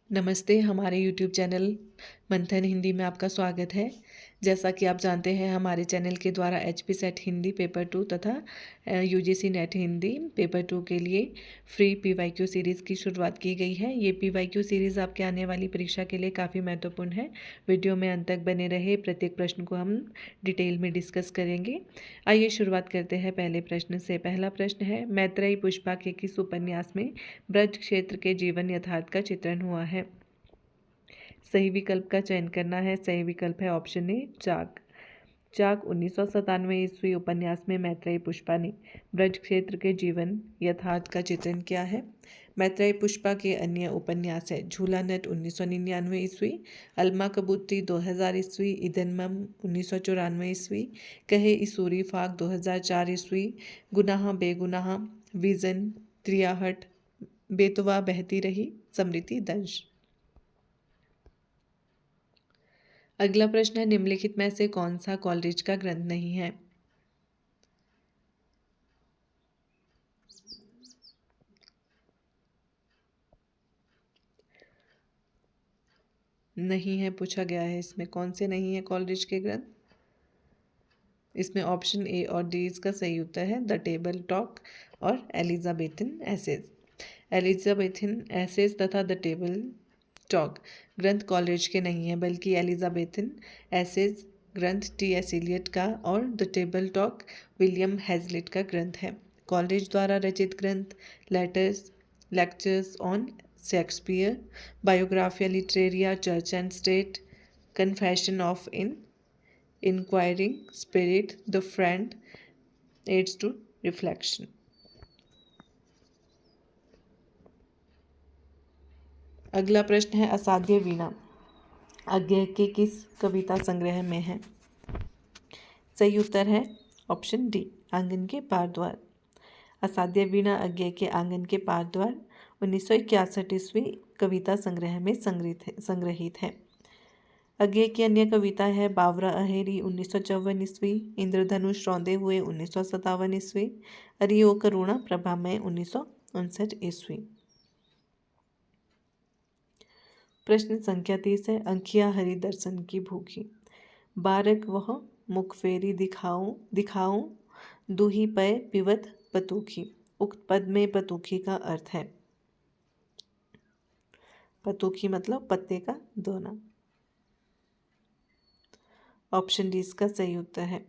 नमस्ते, हमारे YouTube channel मंथन हिंदी में आपका स्वागत है। जैसा कि आप जानते हैं, हमारे चैनल के द्वारा एचपी सेट हिंदी पेपर 2 तथा यूजीसी नेट हिंदी पेपर 2 के लिए फ्री पीवाईक्यू सीरीज़ की शुरुआत की गई है। ये पीवाईक्यू सीरीज़ आपके आने वाली परीक्षा के लिए काफ़ी महत्वपूर्ण है। वीडियो में अंत तक बने रहे, प्रत्येक प्रश्न को हम डिटेल में डिस्कस करेंगे। आइए शुरुआत करते हैं पहले प्रश्न से। पहला प्रश्न है, मैत्रेयी पुष्पा के किस उपन्यास में ब्रज क्षेत्र के जीवन यथार्थ का चित्रण हुआ है? सही विकल्प का चयन करना है। सही विकल्प है ऑप्शन ए, चाक। चाक 1997 ईस्वी उपन्यास में मैत्रेयी पुष्पा ने ब्रज क्षेत्र के जीवन यथार्थ का चित्रण किया है। मैत्रेयी पुष्पा के अन्य उपन्यास है झूला नट 1999 ईस्वी, अलमा कबूतरी 2000 ईस्वी, इदनमम 1994 ईस्वी, कहे इसूरी फाक 2004 ईस्वी, गुनाह बेगुनाह, विजन, त्रियाहट, बेतवा बहती रही, समृति दंश। अगला प्रश्न है, निम्नलिखित में से कौन सा कॉलरिज का ग्रंथ नहीं है? नहीं है पूछा गया है, इसमें कौन से नहीं है कॉलरिज के ग्रंथ? इसमें ऑप्शन ए और डी इसका सही उत्तर है, द टेबल टॉक और एलिजाबेथन एसेज। एलिजाबेथन एसेज तथा द टेबल टॉक ग्रंथ कॉलरिज के नहीं है, बल्कि एलिजाबेथन एसेज ग्रंथ टी.एस. इलियट का और the table talk William Hazlitt का ग्रंथ है। कॉलरिज द्वारा रचित ग्रंथ letters, lectures on Shakespeare, Biographia Literaria, church and state, confession of in inquiring spirit, the friend, aids to reflection. अगला प्रश्न है, असाध्य वीणा अज्ञेय के किस कविता संग्रह में है? सही उत्तर है ऑप्शन डी, आंगन के पार द्वार। असाध्य वीणा अज्ञेय के आंगन के पार द्वार 1961 ईस्वी कविता संग्रह में संग्रहित है। अज्ञेय की अन्य कविता है बावरा अहेरी 1954 ईस्वी, इंद्रधनुष रौंदे हुए 1957 ईस्वी, अरियो करुणा प्रभामय 1959 ईस्वी। प्रश्न संख्या 30 है, अंखिया हरि दर्शन की भूखी, बारक वह मुख फेरी दिखाऊं दूही पय पिवत पतूखी। उक्त पद में पतूखी का अर्थ है, पतूखी मतलब पत्ते का दोना। ऑप्शन डी इसका सही उत्तर है।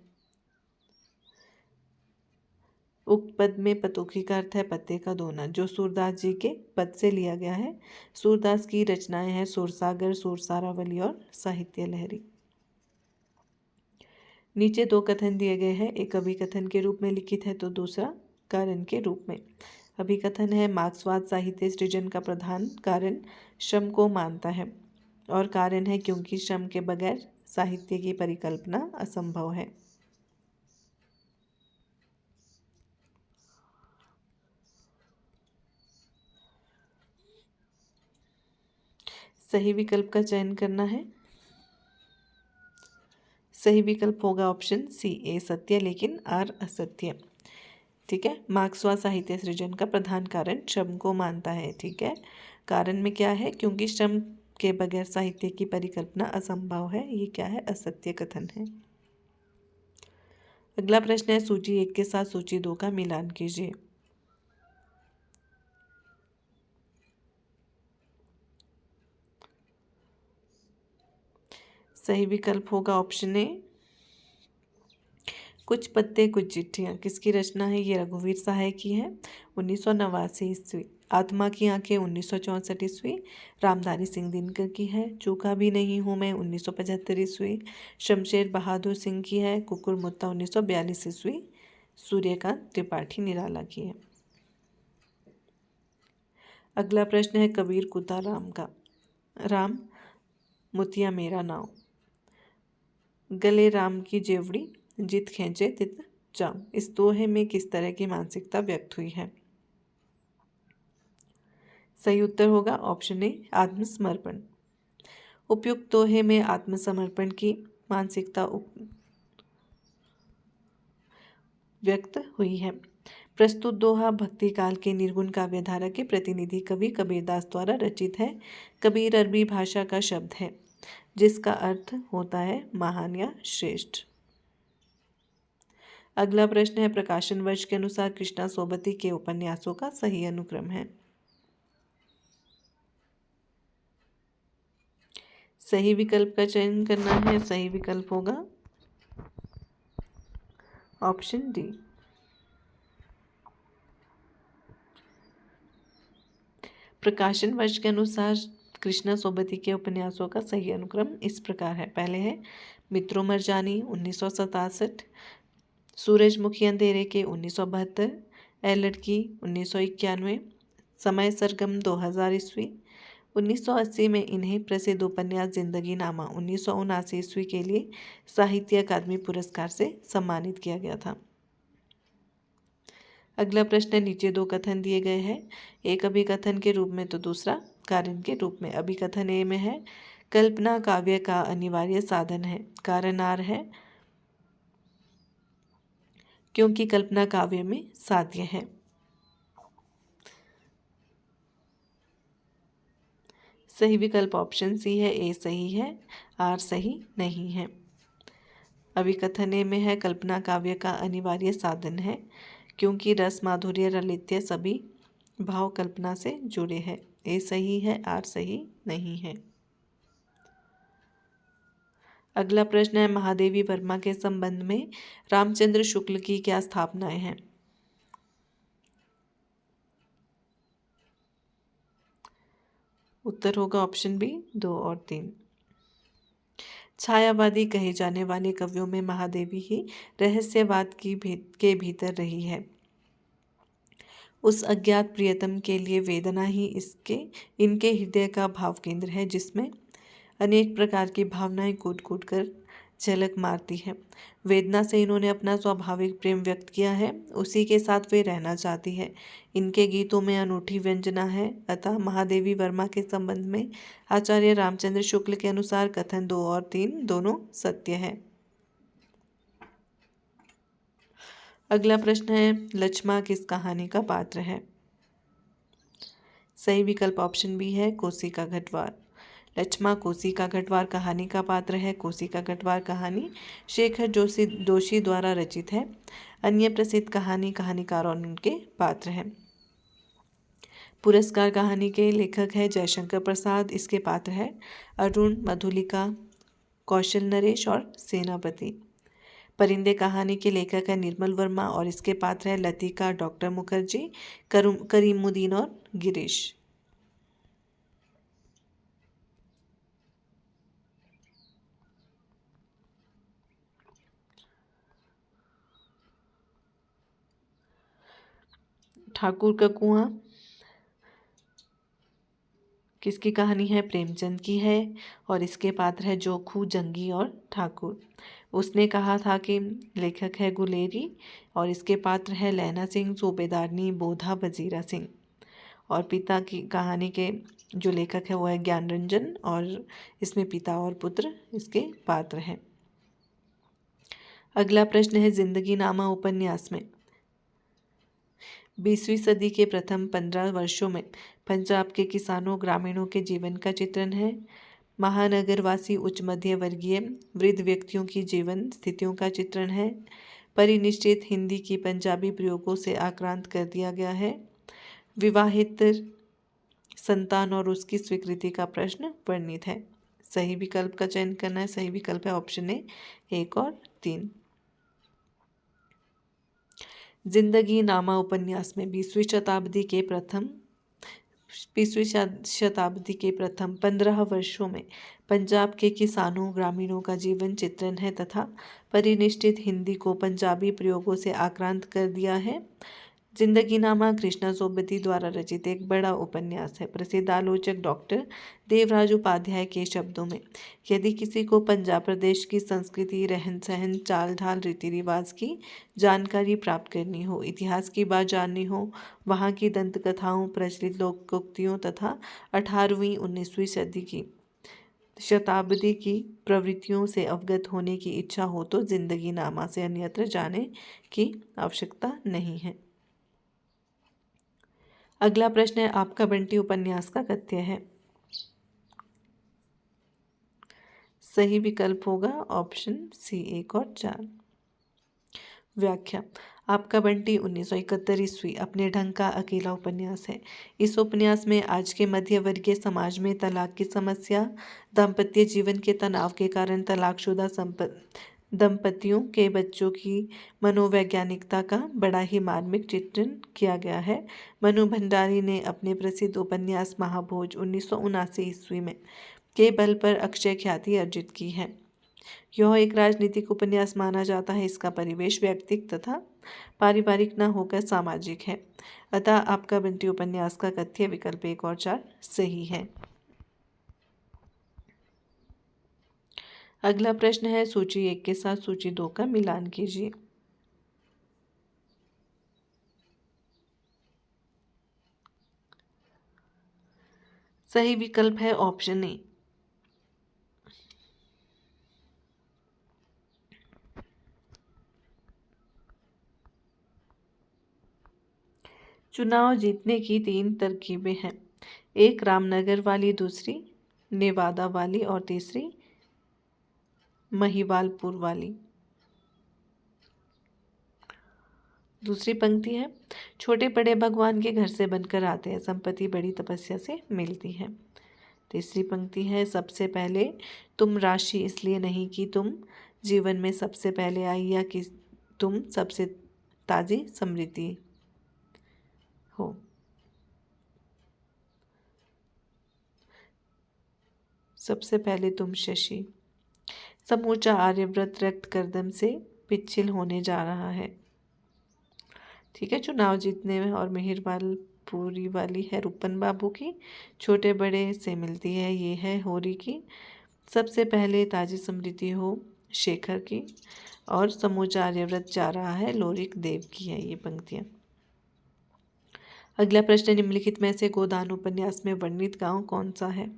उक्त पद में पतूखी का अर्थ है पत्ते का दोना, जो सूरदास जी के पद से लिया गया है। सूरदास की रचनाएं हैं सुरसागर, सुरसारावली और साहित्य लहरी। नीचे दो कथन दिए गए हैं, एक अभिकथन के रूप में लिखित है तो दूसरा कारण के रूप में। अभिकथन है, मार्क्सवाद साहित्य सृजन का प्रधान कारण श्रम को मानता है, और कारण है क्योंकि श्रम के बगैर साहित्य की परिकल्पना असंभव है। सही विकल्प का चयन करना है। सही विकल्प होगा ऑप्शन सी, ए सत्य लेकिन आर असत्य। ठीक है, मार्क्सवाद साहित्य सृजन का प्रधान कारण श्रम को मानता है। ठीक है, कारण में क्या है, क्योंकि श्रम के बगैर साहित्य की परिकल्पना असंभव है। ये क्या है, असत्य कथन है। अगला प्रश्न है, सूची 1 के साथ सूची 2 का मिलान कीजिए। सही विकल्प होगा ऑप्शन ए, कुछ पत्ते कुछ चिट्ठियाँ। किसकी रचना है, ये रघुवीर सहाय की है, 1989 ईस्वी। आत्मा की आंखें 1964 ईस्वी, रामधारी सिंह दिनकर की है। चूका भी नहीं हूँ मैं 1975 ईस्वी, शमशेर बहादुर सिंह की है। कुकुर मुत्ता 1942 ईस्वी, सूर्यकांत त्रिपाठी निराला की है। अगला प्रश्न है, कबीर कुत्ता राम का, राम मुतिया मेरा नाव, गले राम की जेवड़ी, जित खींचे तित जाम। इस दोहे में किस तरह की मानसिकता व्यक्त हुई है? सही उत्तर होगा ऑप्शन ए, आत्मसमर्पण। उपयुक्त दोहे में आत्मसमर्पण की मानसिकता व्यक्त हुई है। प्रस्तुत दोहा भक्ति काल के निर्गुण काव्यधारा के प्रतिनिधि कवि कबीरदास द्वारा रचित है। कबीर अरबी भाषा का शब्द है जिसका अर्थ होता है महान या श्रेष्ठ। अगला प्रश्न है, प्रकाशन वर्ष के अनुसार कृष्णा सोबती के उपन्यासों का सही अनुक्रम है। सही विकल्प का चयन करना है। सही विकल्प होगा ऑप्शन डी। प्रकाशन वर्ष के अनुसार कृष्णा सोबती के उपन्यासों का सही अनुक्रम इस प्रकार है। पहले है मित्रों मरजानी 1967, सूरजमुखी अंधेरे के 1972, ए लड़की 1991, समय सरगम 2000 ईस्वी। 1980 में इन्हें प्रसिद्ध उपन्यास जिंदगी नामा 1979 ईस्वी के लिए साहित्य अकादमी पुरस्कार से सम्मानित किया गया था। अगला प्रश्न, नीचे दो कथन दिए गए हैं, एक अभिकथन के रूप में तो दूसरा कारण के रूप में। अभिकथन ए में है, कल्पना काव्य का अनिवार्य साधन है। कारण आर है क्योंकि कल्पना काव्य में साध्य है। सही विकल्प ऑप्शन सी है, ए सही है, आर सही नहीं है। अभिकथन ए में है, कल्पना काव्य का अनिवार्य साधन है क्योंकि रस माधुर्य ललित्य सभी भाव कल्पना से जुड़े हैं। ए सही है, आर सही नहीं है। अगला प्रश्न है, महादेवी वर्मा के संबंध में रामचंद्र शुक्ल की क्या स्थापनाएं हैं। उत्तर होगा ऑप्शन बी 2 और 3। छायावादी कहे जाने वाले कवियों में महादेवी ही रहस्यवाद के भीतर रही है। उस अज्ञात प्रियतम के लिए वेदना ही इनके हृदय का भाव केंद्र है, जिसमें अनेक प्रकार की भावनाएं कूट कूट कर झलक मारती है। वेदना से इन्होंने अपना स्वाभाविक प्रेम व्यक्त किया है, उसी के साथ वे रहना चाहती है। इनके गीतों में अनूठी व्यंजना है। अतः महादेवी वर्मा के संबंध में आचार्य रामचंद्र शुक्ल के अनुसार कथन 2 और 3 दोनों सत्य है। अगला प्रश्न है, लक्ष्मा किस कहानी का पात्र है। सही विकल्प ऑप्शन बी है, कोसी का घटवार। लक्ष्मा कोसी का घटवार कहानी का पात्र है। कोसी का घटवार कहानी शेखर जोशी द्वारा रचित है। अन्य प्रसिद्ध कहानीकार और उनके पात्र हैं। पुरस्कार कहानी के लेखक है जयशंकर प्रसाद। इसके पात्र है अरुण, मधुलिका, कौशल नरेश और सेनापति। परिंदे कहानी के लेखक है निर्मल वर्मा और इसके पात्र है लतिका, डॉक्टर मुखर्जी, करीमुद्दीन और गिरीश। ठाकुर का कुआं किसकी कहानी है, प्रेमचंद की है और इसके पात्र है जोखू, जंगी और ठाकुर। उसने कहा था कि लेखक है गुलेरी और इसके पात्र है लैना सिंह, सूबेदारनी, बोधा, वजीरा सिंह। और पिता की कहानी के जो लेखक है वो है ज्ञान रंजन और इसमें पिता और पुत्र इसके पात्र हैं। अगला प्रश्न है, जिंदगी नामा उपन्यास में 20वीं सदी के प्रथम 15 वर्षों में पंजाब के किसानों ग्रामीणों के जीवन का चित्रण है। महानगरवासी उच्च मध्य वर्गीय वृद्ध व्यक्तियों की जीवन स्थितियों का चित्रण है। परिनिश्चित हिंदी की पंजाबी प्रयोगों से आक्रांत कर दिया गया है। विवाहित संतान और उसकी स्वीकृति का प्रश्न वर्णित है। सही विकल्प का चयन करना है। सही विकल्प है ऑप्शन ए 1 और 3। जिंदगी नामा उपन्यास में 20वीं शताब्दी के प्रथम 15 वर्षों में पंजाब के किसानों ग्रामीणों का जीवन चित्रण है तथा परिनिष्ठित हिंदी को पंजाबी प्रयोगों से आक्रांत कर दिया है। जिंदगी नामा कृष्णा सोबती द्वारा रचित एक बड़ा उपन्यास है। प्रसिद्ध आलोचक डॉक्टर देवराज उपाध्याय के शब्दों में, यदि किसी को पंजाब प्रदेश की संस्कृति, रहन सहन, चाल ढाल, रीति रिवाज की जानकारी प्राप्त करनी हो, इतिहास की बात जाननी हो, वहाँ की दंत कथाओं, प्रचलित लोकोक्तियों तथा 18वीं 19वीं सदी की शताब्दी की प्रवृत्तियों से अवगत होने की इच्छा हो तो जिंदगी नामा से अन्यत्र जाने की आवश्यकता नहीं है। अगला प्रश्न है आपका बंटी उपन्यास का कथ्य है। सही विकल्प होगा ऑप्शन सी 1 और 4। व्याख्या। आपका बंटी 1971 ईस्वी अपने ढंग का अकेला उपन्यास है। इस उपन्यास में आज के मध्य वर्गीय समाज में तलाक की समस्या, दाम्पत्य जीवन के तनाव के कारण तलाकशुदा दंपतियों के बच्चों की मनोवैज्ञानिकता का बड़ा ही मार्मिक चित्रण किया गया है। मनु भंडारी ने अपने प्रसिद्ध उपन्यास महाभोज 1979 ईस्वी में के बल पर अक्षय ख्याति अर्जित की है। यह एक राजनीतिक उपन्यास माना जाता है। इसका परिवेश व्यक्तिगत तथा पारिवारिक न होकर सामाजिक है। अतः आपका बंटी उपन्यास का कथ्य विकल्प 1 और 4 सही है। अगला प्रश्न है सूची 1 के साथ सूची 2 का मिलान कीजिए। सही विकल्प है ऑप्शन ए। चुनाव जीतने की 3 तरकीबें हैं। 1 रामनगर वाली, दूसरी नेवादा वाली और तीसरी महिवालपुर वाली। दूसरी पंक्ति है छोटे बड़े भगवान के घर से बनकर आते हैं, संपत्ति बड़ी तपस्या से मिलती है। तीसरी पंक्ति है सबसे पहले तुम राशि इसलिए नहीं कि तुम जीवन में सबसे पहले आई या कि तुम सबसे ताजी समृद्धि हो। सबसे पहले तुम शशि। समूचा आर्यव्रत रक्त करदम से पिछिल होने जा रहा है। ठीक है, चुनाव जीतने में। और मेहरबाल पूरी वाली है रूपन बाबू की, छोटे बड़े से मिलती है, ये है होरी की। सबसे पहले ताजी समृद्धि हो शेखर की, और समूचा आर्यव्रत जा रहा है लोरिक देव की है ये पंक्तियाँ। अगला प्रश्न निम्नलिखित में से गोदान उपन्यास में वर्णित गांव कौन सा है।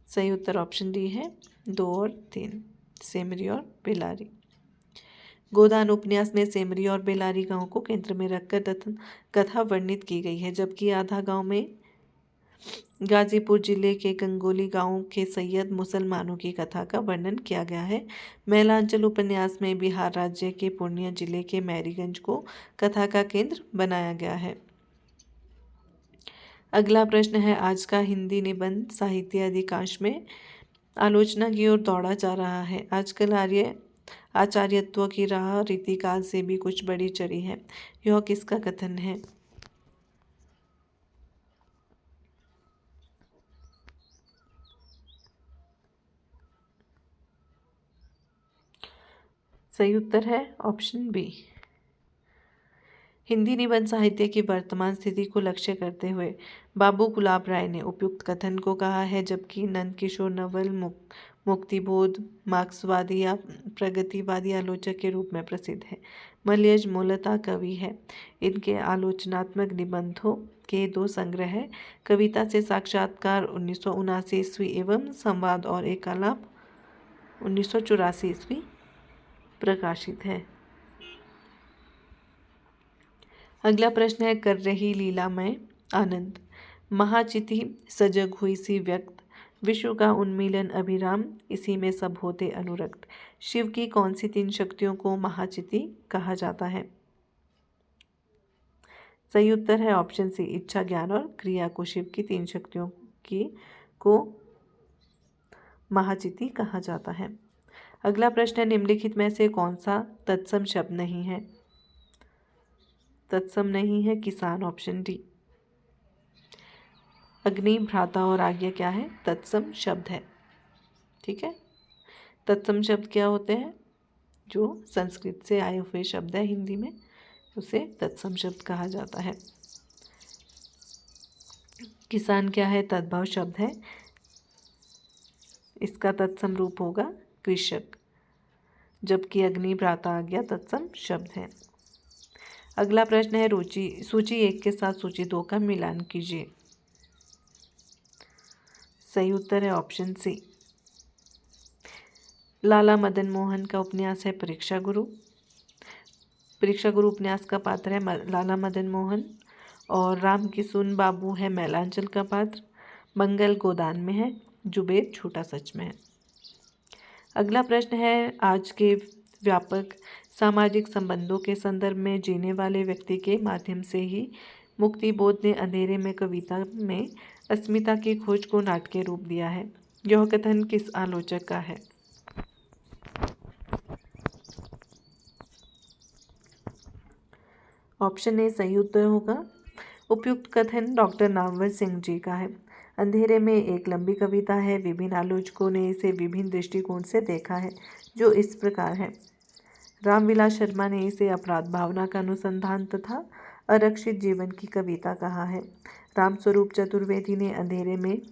सही उत्तर ऑप्शन डी है 2 और 3, सेमरी और बेलारी। गोदान उपन्यास में सेमरी और बेलारी गांव को केंद्र में रखकर कथा वर्णित की गई है, जबकि आधा गांव में गाजीपुर जिले के गंगोली गांव के सैयद मुसलमानों की कथा का वर्णन किया गया है। मैलांचल उपन्यास में बिहार राज्य के पूर्णिया जिले के मैरीगंज को कथा का केंद्र बनाया गया है। अगला प्रश्न है आज का हिंदी निबंध साहित्य अधिकांश में आलोचना की ओर दौड़ा जा रहा है। आजकल आचार्यत्व की राह रीतिकाल से भी कुछ बड़ी चढ़ी है। यह किसका कथन है। सही उत्तर है ऑप्शन बी। हिंदी निबंध साहित्य की वर्तमान स्थिति को लक्ष्य करते हुए बाबू गुलाब राय ने उपयुक्त कथन को कहा है, जबकि नंद किशोर नवल मुक्तिबोध मार्क्सवादी या प्रगतिवादी आलोचक के रूप में प्रसिद्ध है। मलयज मूलतः कवि है। इनके आलोचनात्मक निबंधों के 2 संग्रह है, कविता से साक्षात्कार 1979 ईस्वी एवं संवाद और एकालाप 1984 ईस्वी प्रकाशित है। अगला प्रश्न है कर रही लीलामय आनंद। महाचिति सजग हुई सी व्यक्त, विश्व का उन्मीलन अभिराम, इसी में सब होते अनुरक्त। शिव की कौन सी 3 शक्तियों को महाचिति कहा जाता है। सही उत्तर है ऑप्शन सी, इच्छा ज्ञान और क्रिया को शिव की 3 शक्तियों को महाचिति कहा जाता है। अगला प्रश्न है निम्नलिखित में से कौन सा तत्सम शब्द नहीं है। तत्सम नहीं है किसान, ऑप्शन डी। अग्नि भ्राता और आज्ञा क्या है, तत्सम शब्द है। ठीक है, तत्सम शब्द क्या होते हैं, जो संस्कृत से आए हुए शब्द है हिंदी में, उसे तत्सम शब्द कहा जाता है। किसान क्या है, तद्भव शब्द है, इसका तत्सम रूप होगा कृषक, जबकि अग्नि भ्राता आज्ञा तत्सम शब्द है। अगला प्रश्न है सूची 1 के साथ सूची 2 का मिलान कीजिए। सही उत्तर है ऑप्शन सी। लाला मदन मोहन का उपन्यास है परीक्षा गुरु। परीक्षा गुरु उपन्यास का पात्र है लाला मदन मोहन, और राम किशुन बाबू है मैलांचल का पात्र, मंगल गोदान में है, जुबेर झूठा सच में है। अगला प्रश्न है, आज के व्यापक सामाजिक संबंधों के संदर्भ में जीने वाले व्यक्ति के माध्यम से ही मुक्ति बोध ने अंधेरे में कविता में अस्मिता की खोज को नाटकीय रूप दिया है। यह कथन किस आलोचक का है? ऑप्शन ए सही उत्तर होगा। उपयुक्त कथन डॉक्टर नामवर सिंह जी का है। अंधेरे में एक लंबी कविता है। विभिन्न आलोचकों ने इसे विभिन्न दृष्टिकोण से देखा है, जो इस प्रकार है। रामविलास शर्मा ने इसे अपराध भावना का अनुसंधान तथा आरक्षित जीवन की कविता कहा है। रामस्वरूप चतुर्वेदी ने अंधेरे में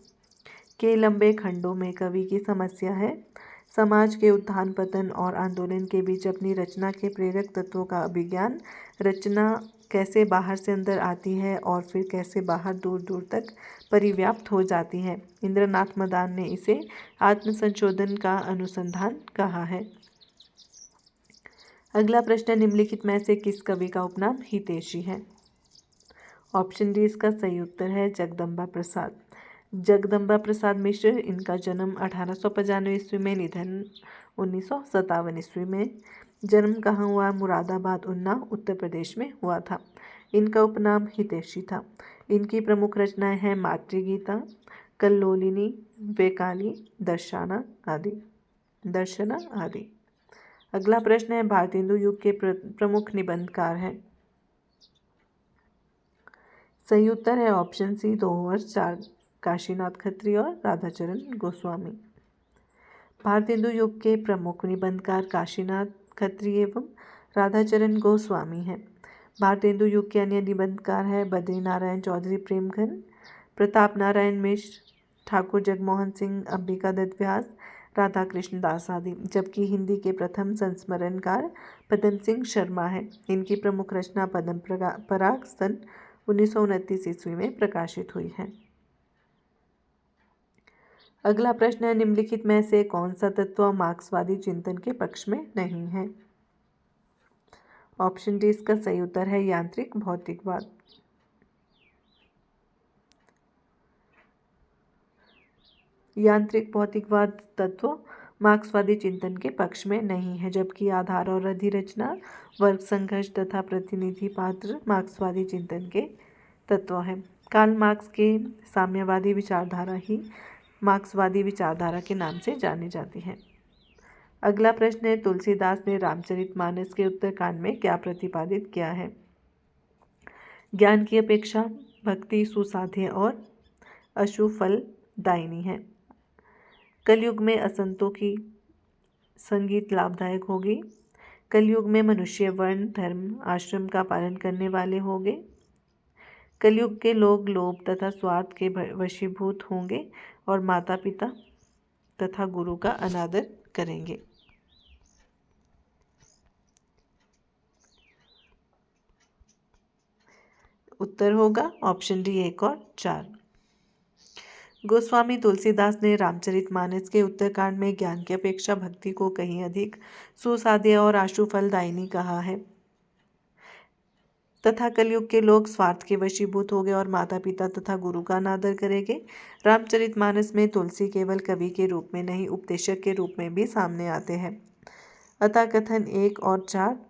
के लंबे खंडों में कवि की समस्या है, समाज के उत्थान पतन और आंदोलन के बीच अपनी रचना के प्रेरक तत्वों का अभिज्ञान, रचना कैसे बाहर से अंदर आती है और फिर कैसे बाहर दूर दूर तक परिव्याप्त हो जाती है। इंद्रनाथ मदान ने इसे आत्मसंशोधन का अनुसंधान कहा है। अगला प्रश्न, निम्नलिखित में से किस कवि का उपनाम हितैषी है? ऑप्शन डी इसका सही उत्तर है जगदम्बा प्रसाद। जगदम्बा प्रसाद मिश्र, इनका जन्म 1895 ईस्वी में, निधन 1957 ईस्वी में। जन्म कहाँ हुआ? मुरादाबाद, उन्नाव, उत्तर प्रदेश में हुआ था। इनका उपनाम हितैषी था। इनकी प्रमुख रचनाएं हैं मातृगीता, कल्लोलिनी, वेकाली, दर्शना आदि। अगला प्रश्न है, भारतेंदु युग के प्रमुख निबंधकार हैं। सही उत्तर है ऑप्शन सी 2 और 4, काशीनाथ खत्री और राधाचरण गोस्वामी। भारतेंदु युग के प्रमुख निबंधकार काशीनाथ खत्री एवं राधाचरण गोस्वामी हैं। भारतेंदु युग के अन्य निबंधकार हैं बद्री नारायण चौधरी प्रेमघन, प्रताप नारायण मिश्र, ठाकुर जगमोहन सिंह, अंबिका दत्त व्यास, राधा कृष्ण दास आदि। जबकि हिंदी के प्रथम संस्मरणकार पदम सिंह शर्मा हैं। इनकी प्रमुख रचना पद्म पराग सन 1929 ईस्वी में प्रकाशित हुई है। अगला प्रश्न है, निम्नलिखित में से कौन सा तत्व मार्क्सवादी चिंतन के पक्ष में नहीं है? ऑप्शन डी इसका सही उत्तर है यांत्रिक भौतिकवाद। यांत्रिक भौतिकवाद तत्व मार्क्सवादी चिंतन के पक्ष में नहीं है, जबकि आधार और अधिरचना, वर्ग संघर्ष तथा प्रतिनिधि पात्र मार्क्सवादी चिंतन के तत्व हैं। कार्ल मार्क्स के साम्यवादी विचारधारा ही मार्क्सवादी विचारधारा के नाम से जानी जाती है। अगला प्रश्न है, तुलसीदास ने रामचरितमानस के उत्तरकांड में क्या प्रतिपादित किया है? ज्ञान की अपेक्षा भक्ति सुसाध्य और अशुफलदायिनी है। कलयुग में असंतों की संगीत लाभदायक होगी। कलयुग में मनुष्य वर्ण धर्म आश्रम का पालन करने वाले होंगे। कलयुग के लोग लोभ तथा स्वार्थ के वशीभूत होंगे और माता पिता तथा गुरु का अनादर करेंगे। उत्तर होगा ऑप्शन डी 1 और 4। गोस्वामी तुलसीदास ने रामचरितमानस के उत्तरकांड में ज्ञान की अपेक्षा भक्ति को कहीं अधिक सुसाध्य और आशुफलदायिनी कहा है तथा कलयुग के लोग स्वार्थ के वशीभूत हो गए और माता पिता तथा गुरु का अनादर करेंगे। रामचरितमानस में तुलसी केवल कवि के रूप में नहीं, उपदेशक के रूप में भी सामने आते हैं। अतः कथन 1 और 4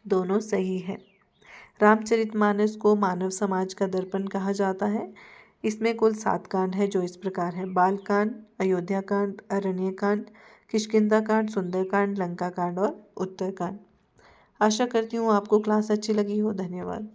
दोनों सही है। रामचरितमानस को मानव समाज का दर्पण कहा जाता है। इसमें कुल 7 कांड है, जो इस प्रकार है: बालकांड, अयोध्याकांड, अरण्यकांड, किष्किंधाकांड, सुंदरकांड, लंकाकांड और उत्तरकांड। आशा करती हूँ आपको क्लास अच्छी लगी हो। धन्यवाद।